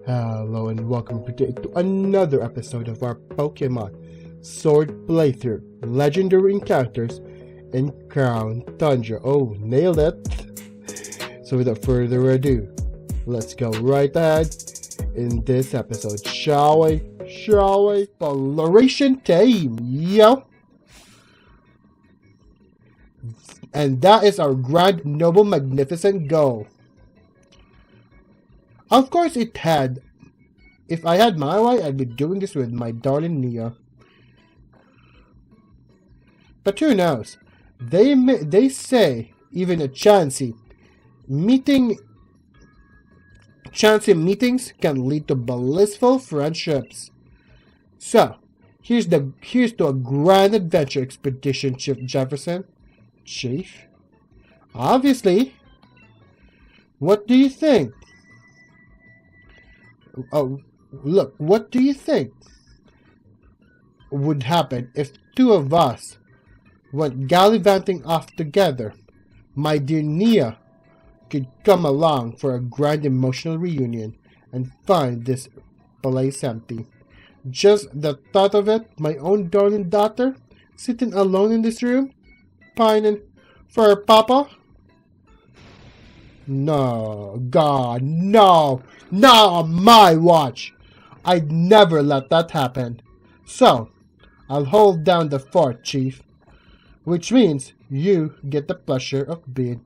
Hello and welcome to another episode of our Pokemon Sword playthrough, Legendary Encounters in Crown Tundra. Oh, nailed it! So without further ado, let's go right ahead in this episode, shall we? Exploration time, yo! And that is our grand, noble, magnificent goal. Of course it had. If I had my way, I'd be doing this with my darling Nia. But who knows? They say even a chancey meetings can lead to blissful friendships. So, here's to a grand adventure expedition, Chief Jefferson. Chief? Obviously. What do you think? Oh, look, what do you think would happen if two of us went gallivanting off together? My dear Nia could come along for a grand emotional reunion and find this place empty. Just the thought of it, my own darling daughter, sitting alone in this room, pining for her papa? No, God, no, not on my watch. I'd never let that happen. So, I'll hold down the fort, Chief. Which means you get the pleasure of being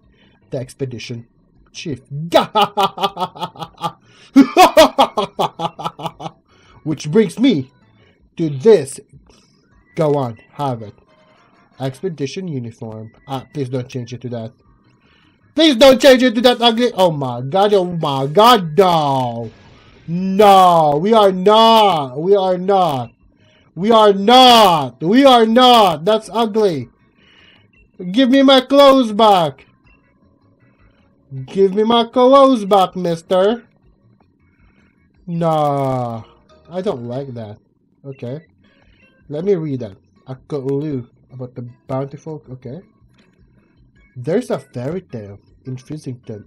the expedition chief. Which brings me to this. Go on, have it. Expedition uniform. Please don't change it to that. Please don't change it to that ugly. Oh my god, no. No, we are not. That's ugly. Give me my clothes back. Mister. Nah, I don't like that. Okay. Let me read that. A clue about the bountiful. Okay. There's a fairy tale in Physington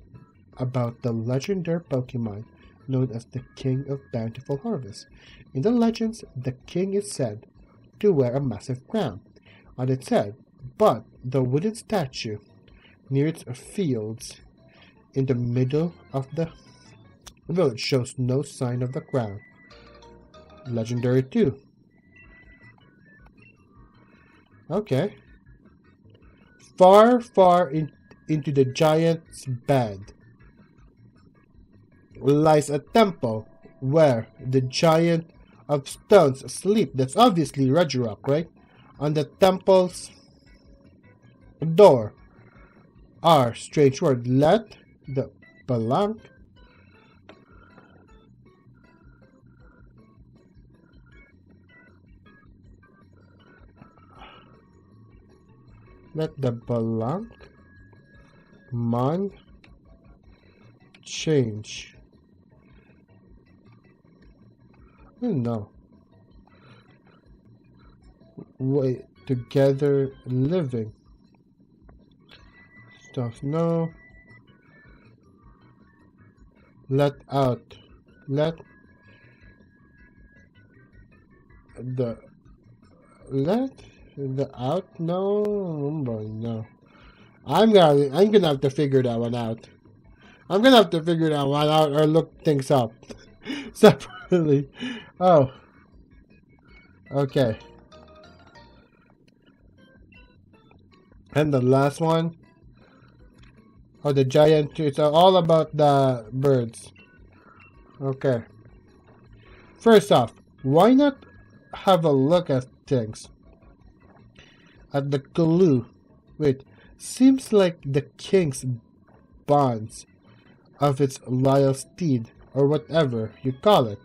about the legendary Pokemon known as the King of Bountiful Harvest. In the legends, the king is said to wear a massive crown on its head, but the wooden statue near its fields in the middle of the village shows no sign of the crown. Legendary too. Okay. Far into the giant's bed lies a temple where the giant of stones sleep. That's obviously Regirock, right? On the temple's door are strange words. Let the Balank man change. I don't know. Wait, together living. Stuff, no. Let out. Let the out. No. I'm gonna have to figure that one out. Or look things up separately. Oh, okay. And the last one. Oh, the giant tree. It's all about the birds. Okay. First off, why not have a look at things? At the clue. Wait, seems like the king's bonds of its loyal steed, or whatever you call it,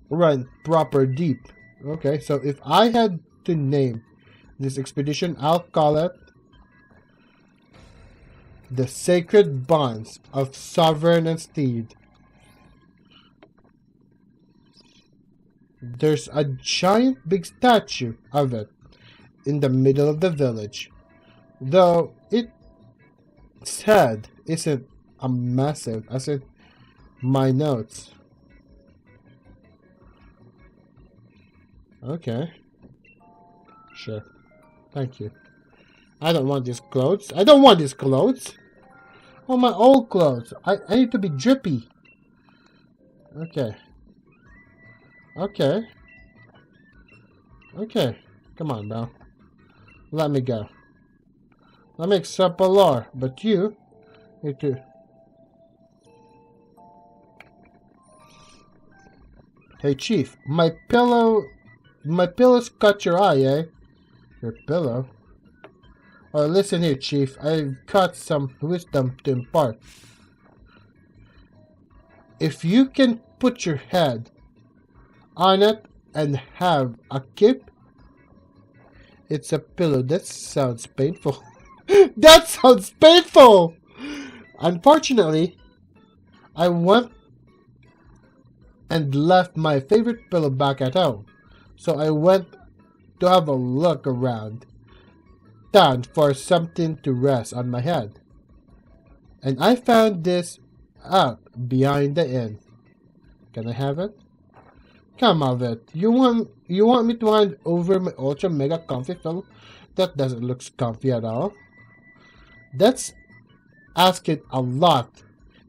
run proper deep. Okay, so if I had to name this expedition, I'll call it the Sacred Bonds of Sovereign and Steed. There's a giant big statue of it in the middle of the village, though its head isn't a massive, as it My notes. Okay. Sure. Thank you. I don't want these clothes. I don't want these clothes. Oh, my old clothes. I need to be drippy. Okay. Okay. Okay. Come on, bro. Let me go. Let me accept a law, but you need to... Hey, Chief, my pillow's cut your eye, eh? Your pillow? Oh, listen here, Chief. I've got some wisdom to impart. If you can put your head on it and have a cape, it's a pillow. That sounds painful. That sounds painful! Unfortunately, I went and left my favorite pillow back at home. So I went to have a look around town for something to rest on my head. And I found this out behind the inn. Can I have it? Come have it. You want me to hand over my ultra mega comfy pillow? That doesn't look comfy at all. That's asking a lot.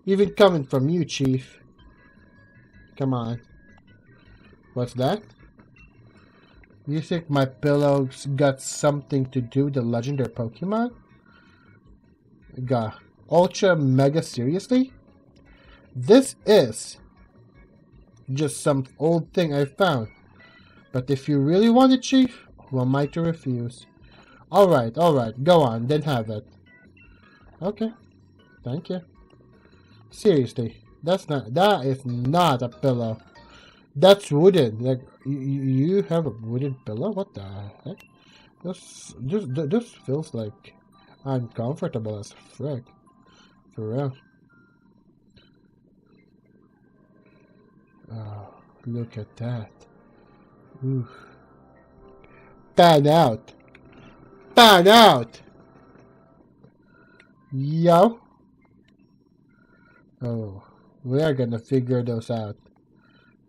Even coming from you, Chief. Come on. What's that? You think my pillow's got something to do with the legendary Pokemon? God. Ultra Mega seriously? This is just some old thing I found. But if you really want it, Chief, who am I to refuse? Alright, go on, then have it. Okay. Thank you. Seriously. That is not a pillow. That's wooden. Like you have a wooden pillow? What the heck? This feels like uncomfortable as frick. For real. Oh, look at that. Ooh. Pan out. Pan out. Yo. Oh. We are gonna figure those out.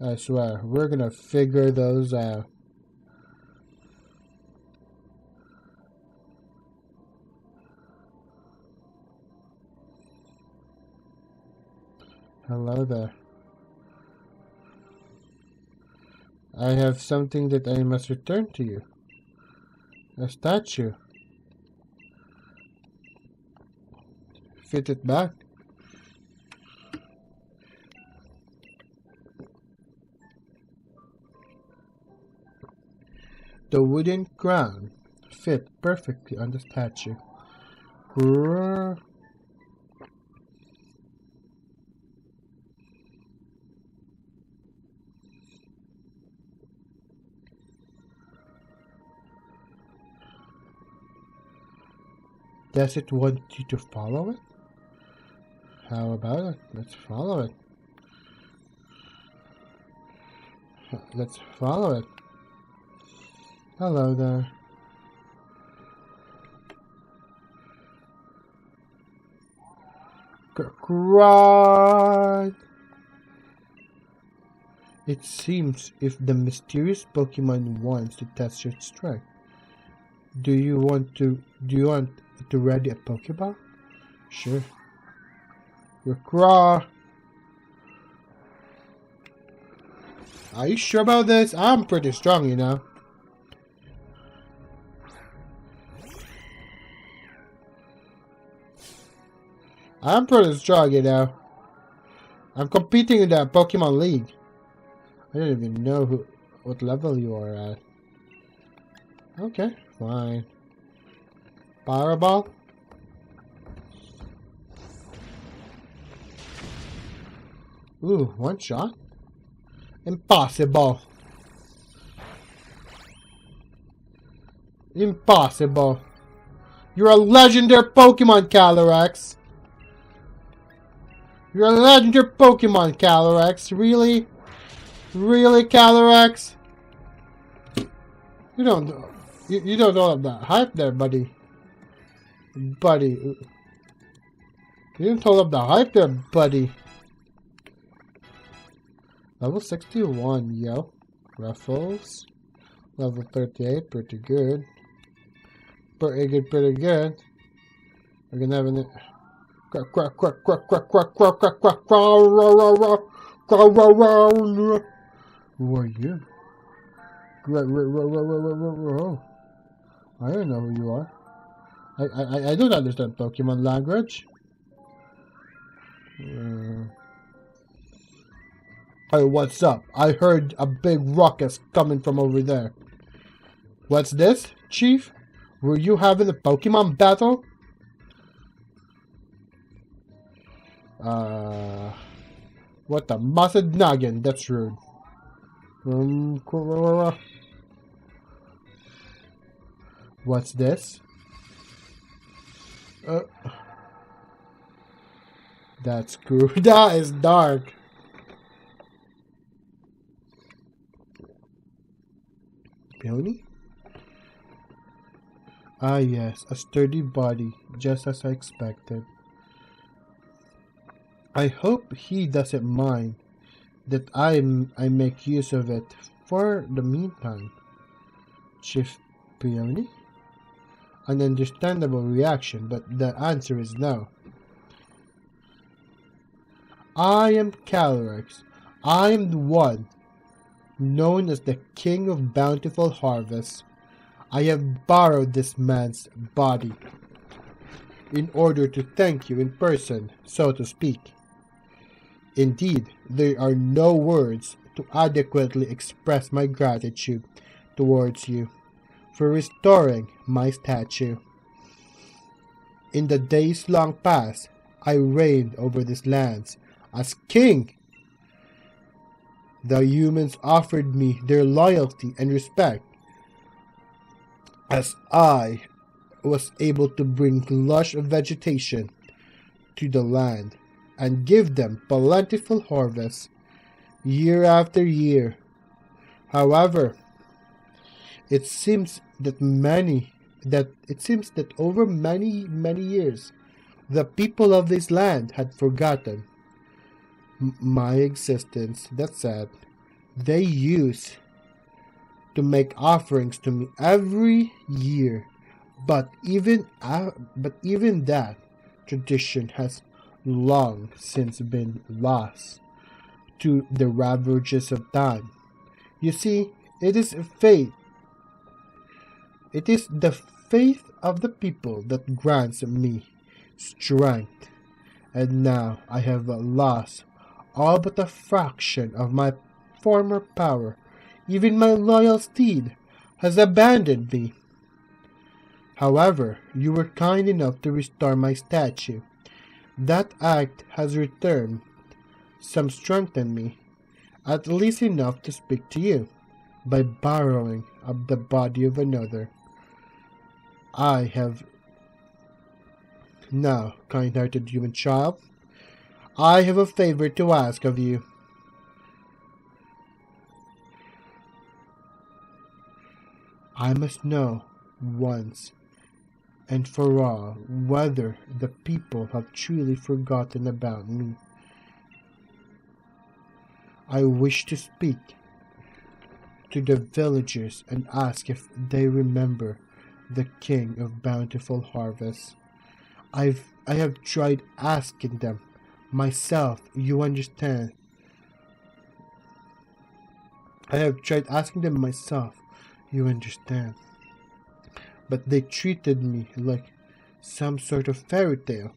I swear, we're gonna figure those out. Hello there. I have something that I must return to you. A statue. Fit it back. The wooden crown fit perfectly on the statue. Grrr. Does it want you to follow it? How about it? Let's follow it. Let's follow it. Hello there. Right. It seems if the mysterious Pokemon wants to test your strength. Do you want to ready a Pokeball? Sure. Craw. Are you sure about this? I'm pretty strong, you know. I'm pretty strong, you know. I'm competing in the Pokemon League. I don't even know what level you are at. Okay, fine. Powerball? Ooh, one shot? Impossible. Impossible. You're a legendary Pokemon, Calyrex. You're a legendary Pokemon, Calyrex. Really? Really, Calyrex? You don't know that hype there, buddy. Buddy. You didn't hold up the hype there, buddy. Level 61, yo. Ruffles. Level 38, pretty good. Pretty good, pretty good. We're gonna have an... Quack, quack, quack, quack, quack, quack, quack, quack, quack, who are you? I don't know who you are. I don't understand Pokemon language. Hey, what's up? I heard a big ruckus coming from over there. What's this, Chief? Were you having a Pokemon battle? What the mussed noggin? That's rude. What's this? That's cool. That is dark. Peony? Ah yes, a sturdy body, just as I expected. I hope he doesn't mind that I make use of it for the meantime. Chief Peony? An understandable reaction, but the answer is no. I am Calyrex. I am the one known as the King of Bountiful Harvest. I have borrowed this man's body in order to thank you in person, so to speak. Indeed, there are no words to adequately express my gratitude towards you for restoring my statue. In the days long past, I reigned over these lands as king. The humans offered me their loyalty and respect, as I was able to bring lush vegetation to the land and give them plentiful harvests year after year. However, it seems that over many years, the people of this land had forgotten my existence. That's sad. They used to make offerings to me every year, but even that tradition has long since been lost to the ravages of time. You see, it is the faith of the people that grants me strength, and now I have lost all but a fraction of my former power. Even my loyal steed has abandoned me. However, you were kind enough to restore my statue. That act has returned some strength in me, at least enough to speak to you, by borrowing of the body of another. I have now, kind-hearted human child, I have a favor to ask of you. I must know once and for all whether the people have truly forgotten about me. I wish to speak to the villagers and ask if they remember the King of Bountiful Harvest. I have tried asking them myself, you understand. I have tried asking them myself, you understand. But they treated me like some sort of fairy tale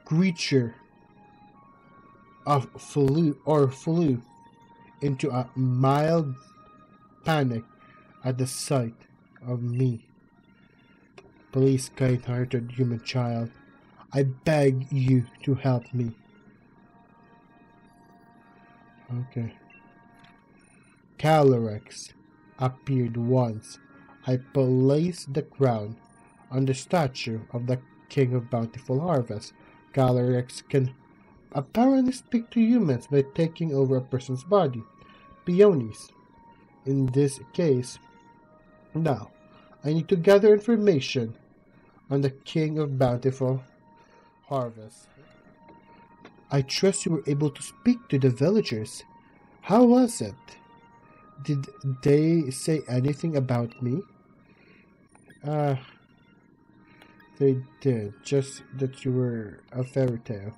creature flew into a mild panic at the sight of me. Please, kind-hearted human child, I beg you to help me. Okay. Calyrex appeared once. I placed the crown on the statue of the King of Bountiful Harvest. Calyrex can apparently speak to humans by taking over a person's body. Peonies. In this case. Now, I need to gather information on the King of Bountiful Harvest. I trust you were able to speak to the villagers. How was it? Did they say anything about me? Uh, they did, just that you were a fairy tale.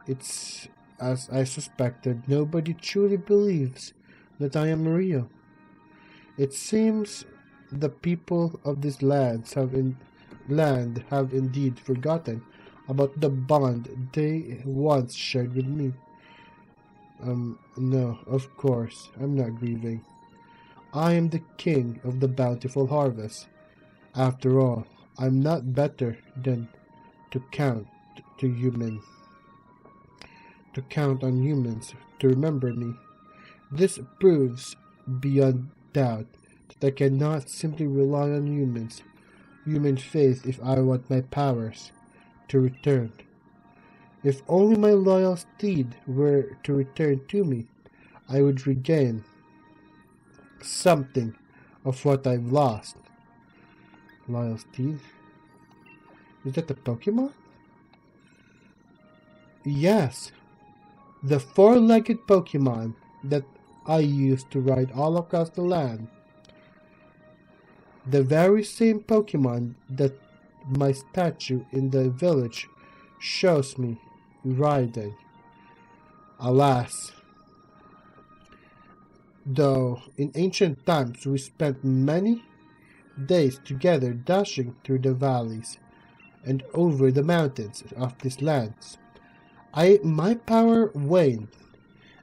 It's as I suspected, nobody truly believes that I am real. It seems the people of this land have indeed forgotten about the bond they once shared with me. No, of course, I'm not grieving. I am the king of the bountiful harvest. After all, I'm not better than to count to human to count on humans to remember me. This proves beyond doubt that I cannot simply rely on human faith if I want my powers to return. If only my loyal steed were to return to me, I would regain something of what I've lost. Loyal steed? Is that a Pokemon? Yes, the four-legged Pokemon that I used to ride all across the land. The very same Pokemon that my statue in the village shows me riding. Alas, though in ancient times we spent many days together dashing through the valleys and over the mountains of these lands, my power waned,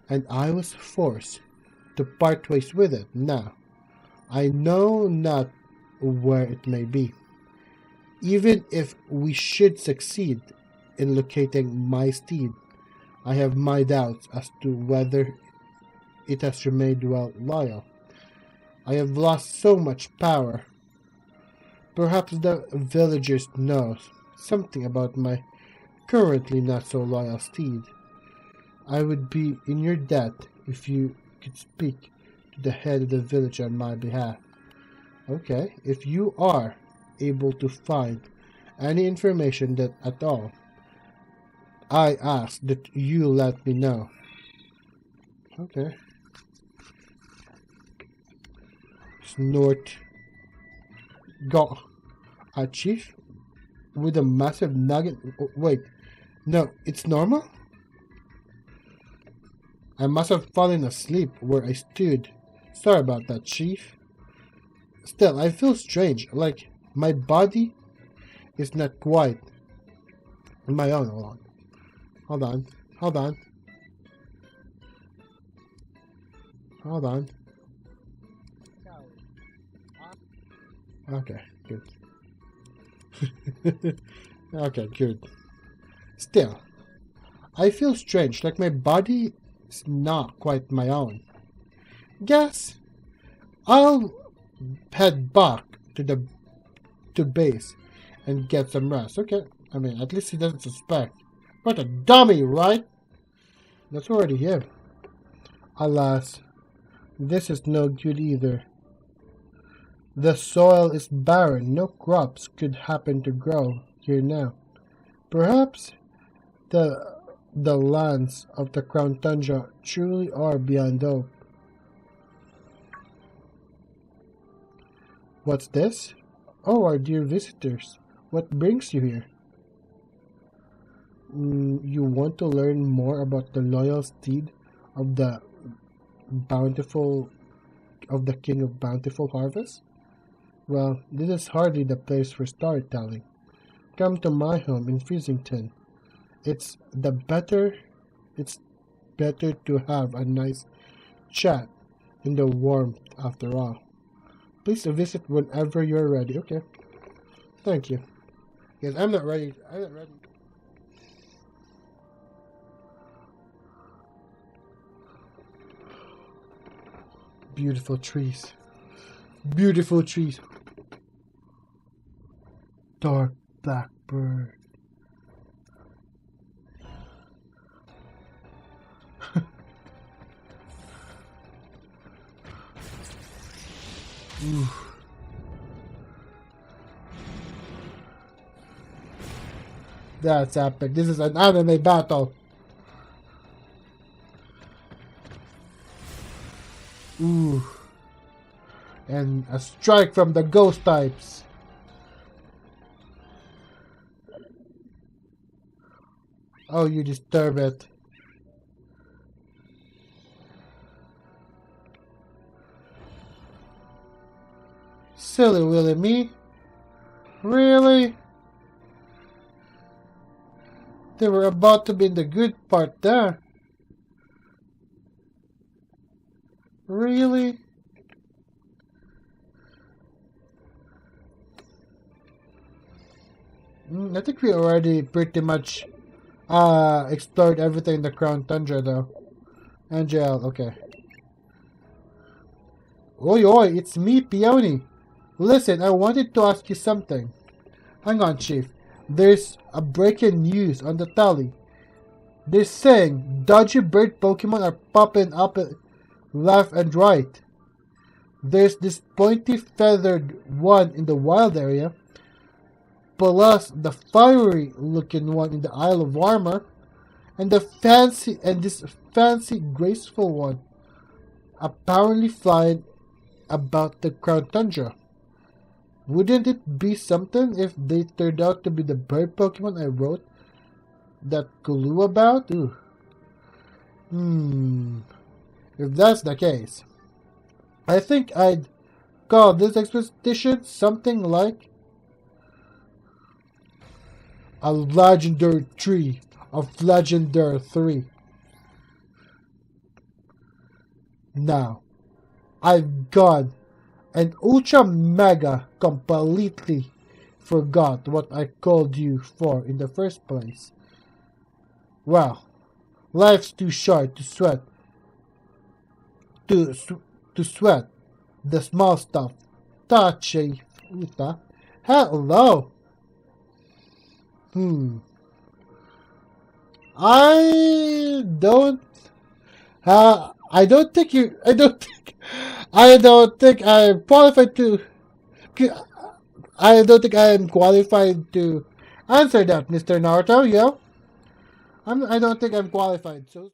and I was forced to part ways with it. Now, I know not where it may be. Even if we should succeed in locating my steed, I have my doubts as to whether it has remained loyal. I have lost so much power. Perhaps the villagers know something about my currently not so loyal steed. I would be in your debt if you could speak to the head of the village on my behalf. Okay, if you are able to find any information that at all, I ask that you let me know. Okay. Snort. Go. A chief with a massive nugget. Wait, no, it's normal? I must have fallen asleep where I stood. Sorry about that, chief. Still, I feel strange, like my body is not quite my own. Hold on. Hold on. Hold on. Okay, good. Okay, good. Still, I feel strange, like my body is not quite my own. Guess I'll head back to base and get some rest. Okay, I mean, at least he doesn't suspect. What a dummy, right? That's already him. Alas, this is no good either. The soil is barren. No crops could happen to grow here now. Perhaps the lands of the Crown Tundra truly are beyond hope. What's this? Oh, our dear visitors. What brings you here? You want to learn more about the loyal steed of the bountiful of the King of Bountiful Harvest? Well, this is hardly the place for storytelling. Come to my home in Freezington. It's better to have a nice chat in the warmth after all. Please visit whenever you're ready. Okay. Thank you. Yes, I'm not ready. I'm not ready. Beautiful trees. Beautiful trees. Dark blackbird. Ooh. That's epic. This is an anime battle. Ooh. And a strike from the ghost types. Oh, you disturb it. Silly Willy me. Really? They were about to be in the good part there. Really? I think we already pretty much explored everything in the Crown Tundra though. Angel, okay. Oi oi, it's me, Peony. Listen, I wanted to ask you something. Hang on, Chief. There's a breaking news on the tally. They're saying dodgy bird Pokemon are popping up left and right. There's this pointy feathered one in the wild area, plus the fiery looking one in the Isle of Armor, and this fancy graceful one apparently flying about the Crown Tundra. Wouldn't it be something if they turned out to be the bird Pokemon I wrote that clue about? Ooh. If that's the case, I think I'd call this expedition something like a legendary tree of legendary 3. Now, I've gone and ultra mega completely forgot what I called you for in the first place. Well, life's too short to sweat to sweat the small stuff. Touchy Uta. Hello. I don't. I don't think you. I don't think. I don't think I'm qualified to. I don't think I am qualified to answer that, Mr. Naruto. Yeah. I don't think I'm qualified. So.